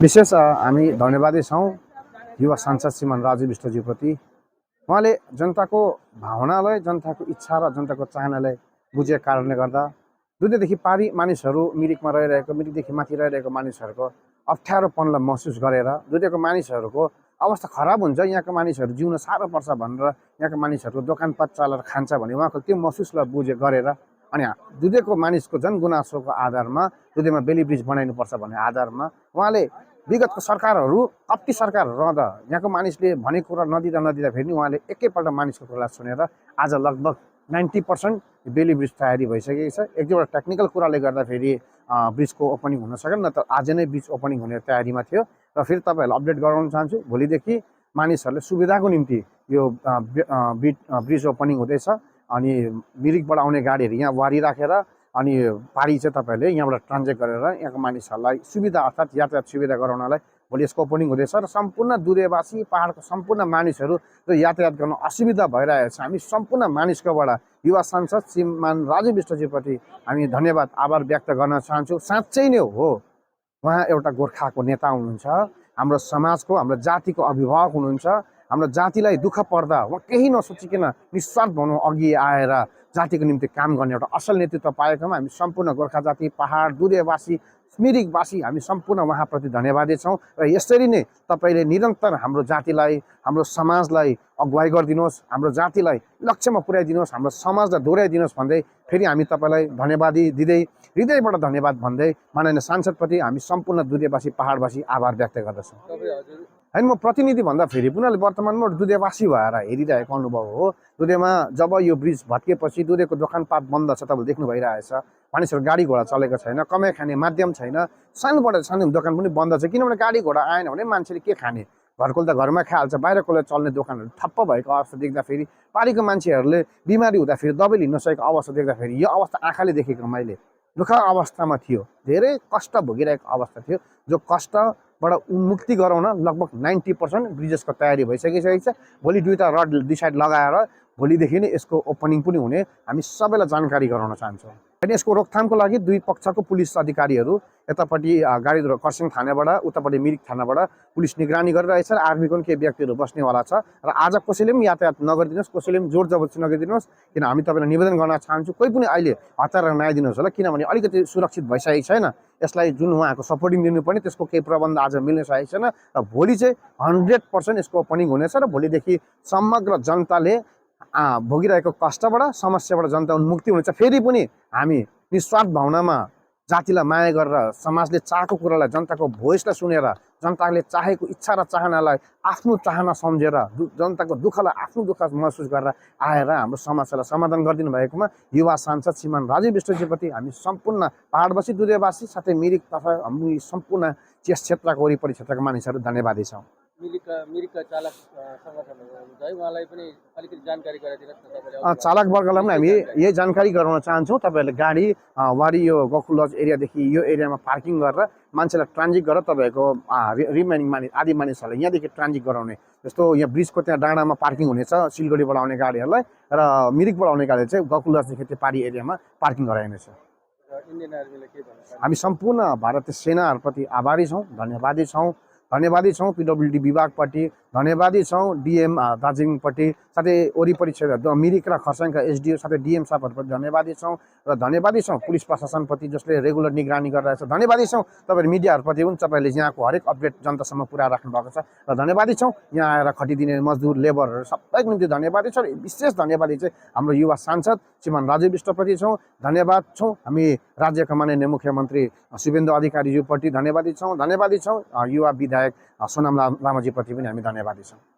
विशेष हामी धन्यवादी छौँ युवा सांसद श्रीमान राजु विष्टज्यूप्रति। उहाँले जनताको भावनालाई, जनताको इच्छा र जनताको चाहनालाई बुझेको कारणले गर्दा दुधैदेखि पारी मानिसहरू मिरिकमा रहिरहेको, मिरिकदेखि माथि रहिरहेको मानिसहरूको अप्ठ्यारोपनलाई महसुस गरेर दुधैको मानिसहरूको अवस्था खराब हुन्छ, यहाँको मानिसहरू जिउन साह्रो पर्छ भनेर यहाँको मानिसहरूको दोकानपात चलाएर खान्छ भने उहाँको त्यो महसुसलाई गरेर अनि दुधैको मानिसको जनगुनासोको आधारमा दुधैमा बेली ब्रिज बनाइनुपर्छ भन्ने आधारमा उहाँले विगतको सरकारहरू कति सरकारहरू रहँदा यहाँको मानिसले भनेको कुरा नदिँदा फेरि उहाँले एकैपल्ट मानिसको कुरा सुनेर आज लगभग 90% बेली ब्रिज तयारी भइसकेको छ। एक दुईवटा टेक्निकल कुराले गर्दा फेरि ब्रिजको ओपनिङ हुन सकेन, न त आज नै ब्रिज ओपनिङ हुने तयारीमा थियो। र फेरि तपाईँहरूलाई अपडेट गराउन चाहन्छु, भोलिदेखि मानिसहरूले सुविधाको निम्ति यो ब्रिज ओपनिङ हुँदैछ। अनि मिरिकबाट आउने गाडीहरू यहाँ वारी राखेर अनि पारी चाहिँ तपाईँहरूले यहाँबाट ट्रान्जेक्ट गरेर यहाँको मानिसहरूलाई सुविधा अर्थात् यातायात सुविधा गराउनलाई भोलि यसको ओपनिङ हुँदैछ। र सम्पूर्ण दुधेवासी पहाडको सम्पूर्ण मानिसहरू जो यातायात गर्न असुविधा भइरहेको छ, हामी सम्पूर्ण मानिसकोबाट युवा सांसद श्रीमान राजु विष्टज्यूप्रति हामी धन्यवाद आभार व्यक्त गर्न चाहन्छौँ। साँच्चै नै हो, उहाँ एउटा गोर्खाको नेता हुनुहुन्छ, हाम्रो समाजको, हाम्रो जातिको अभिभावक हुनुहुन्छ। हाम्रो जातिलाई दुःख पर्दा उहाँ केही नसोचिकन निस्वार्थ भनौँ अघि आएर जातिको निम्ति काम गर्ने एउटा असल नेतृत्व पाएकोमा हामी सम्पूर्ण गोर्खा जाति, पहाड, दुधेवासी, मिरिकवासी हामी सम्पूर्ण उहाँप्रति धन्यवादी छौँ। र यसरी नै तपाईँले निरन्तर हाम्रो जातिलाई, हाम्रो समाजलाई अगुवाई गरिदिनुहोस्, हाम्रो जातिलाई लक्ष्यमा पुर्याइदिनुहोस्, हाम्रो समाजलाई दोहोऱ्याइदिनुहोस् भन्दै फेरि हामी तपाईँलाई धन्यवादी दिँदै हृदयबाट धन्यवाद भन्दै माननीय सांसदप्रति हामी सम्पूर्ण दुधेवासी पहाडवासी आभार व्यक्त गर्दछौँ। होइन, म प्रतिनिधि भन्दा फेरि पुनः वर्तमानमा दुधेवासी भएर हेरिरहेको अनुभव हो। दुधेमा जब यो ब्रिज भत्किएपछि दुधेको दोकानपात बन्द छ, तपाईँले देख्नु भइरहेछ। मानिसहरू गाडी घोडा चलेको छैन, कमाइ खाने माध्यम छैन, सानोबाट सानो दोकान पनि बन्द छ। किनभने गाडी घोडा आएन भने मान्छेले के खाने, घरको त घरमा खाइहाल्छ, बाहिरकोलाई चल्ने दोकानहरू ठप्प भएको अवस्था देख्दाखेरि पारीको मान्छेहरूले बिमारी हुँदाखेरि दबाई लिन नसकेको अवस्था देख्दाखेरि यो अवस्था आँखाले देखेको मैले दुःख अवस्थामा थियो, धेरै कष्ट भोगिरहेको अवस्था थियो। जो कष्टबाट मुक्ति गराउन लगभग 90% ब्रिजेसको तयारी भइसकिसकेको छ। भोलि दुईवटा रड डिसाइड लगाएर भोलिदेखि नै यसको ओपनिङ पनि हुने हामी सबैलाई जानकारी गराउन चाहन्छौँ। अनि यसको रोकथामको लागि दुई पक्षको पुलिस अधिकारीहरू यतापट्टि गाडी खरसाङ थानाबाट उतापट्टि मिरिक थानाबाट पुलिस निगरानी गरिरहेछ र आर्मीको पनि केही व्यक्तिहरू बस्नेवाला छ। र आज कसैले पनि यातायात नगरिदिनुहोस्, कसैले पनि जोर जबरजस्ती नगरिदिनुहोस्, किन हामी तपाईँलाई निवेदन गर्न चाहन्छु कोही पनि अहिले हतार नआइदिनुहोस् होला, किनभने अलिकति सुरक्षित भइसकेको छैन। यसलाई जुन उहाँको सपोर्टिङ दिनुपर्ने त्यसको केही प्रबन्ध आज मिल्न सकेको छैन। र भोलि चाहिँ 100% यसको ओपनिङ हुनेछ र भोलिदेखि समग्र जनताले भोगिरहेको कष्टबाट समस्याबाट जनता उन्मुक्ति हुनेछ। फेरि पनि हामी निस्वार्थ भावनामा जातिलाई माया गरेर समाजले चाहेको कुरालाई, जनताको भोइसलाई सुनेर जनताले चाहेको इच्छा र चाहनालाई आफ्नो चाहना सम्झेर जनताको दुःखलाई आफ्नो दुःख महसुस गरेर आएर हाम्रो समस्यालाई समाधान गरिदिनु भएकोमा युवा सांसद श्रीमान राजु विष्टज्यूप्रति हामी सम्पूर्ण पहाडवासी, दुधेवासी साथै मिरिक तथा हामी सम्पूर्ण यस क्षेत्रको वरिपरि क्षेत्रका मानिसहरू धन्यवादी छौँ। मिरिकका चालक सङ्गठनहरू हुनुहुन्छ है, उहाँलाई पनि अलिकति जानकारी गराइदिनुहोस् न तपाईँले। चालक वर्गलाई पनि हामी यही जानकारी गराउन चाहन्छौँ। तपाईँहरूले गाडी वारी यो गोकुल लज एरियादेखि यो एरियामा पार्किङ गरेर मान्छेलाई ट्रान्जिट गरेर तपाईँहरूको रिमेनिङ आदि मानिसहरूलाई यहाँदेखि ट्रान्जिट गराउने, जस्तो यहाँ ब्रिजको त्यहाँ डाँडामा पार्किङ हुनेछ सिलगढीबाट आउने गाडीहरूलाई, र मिरिकबाट आउने गाडीहरू चाहिँ गोकुल लजदेखि त्यो पारी एरियामा पार्किङ गराइनेछ। हामी सम्पूर्ण भारतीय सेनाहरूप्रति आभारी छौँ, धन्यवादी छौँ पिडब्ल्युडी विभागपट्टि, धन्यवादी छौँ डिएम दार्जिलिङपट्टि, साथै वरिपरि क्षेत्र मिरिक र खरसाङका एसडिओ साथै डिएम साहबहरूप्रति धन्यवादी छौँ। र धन्यवादी छौँ पुलिस प्रशासनप्रति जसले रेगुलर निगरानी गरिरहेछ। धन्यवादी छौँ तपाईँहरू मिडियाहरूप्रति पनि, तपाईँहरूले यहाँको हरेक अपडेट जनतासम्म पुऱ्याइराख्नु भएको छ। र धन्यवादी छौँ यहाँ आएर खटिदिने मजदुर लेबरहरू सबैको निम्ति धन्यवादी छ। र विशेष धन्यवादी चाहिँ हाम्रो युवा सांसद श्रीमान राजु विष्टप्रति छौँ, धन्यवाद छौँ। हामी राज्यका माननीय मुख्यमन्त्री शुभेन्दु अधिकारीज्यूप्रति धन्यवादी छौँ, युवा विधायक सोनाम लामाजीप्रति पनि हामी धन्यवादी छौँ।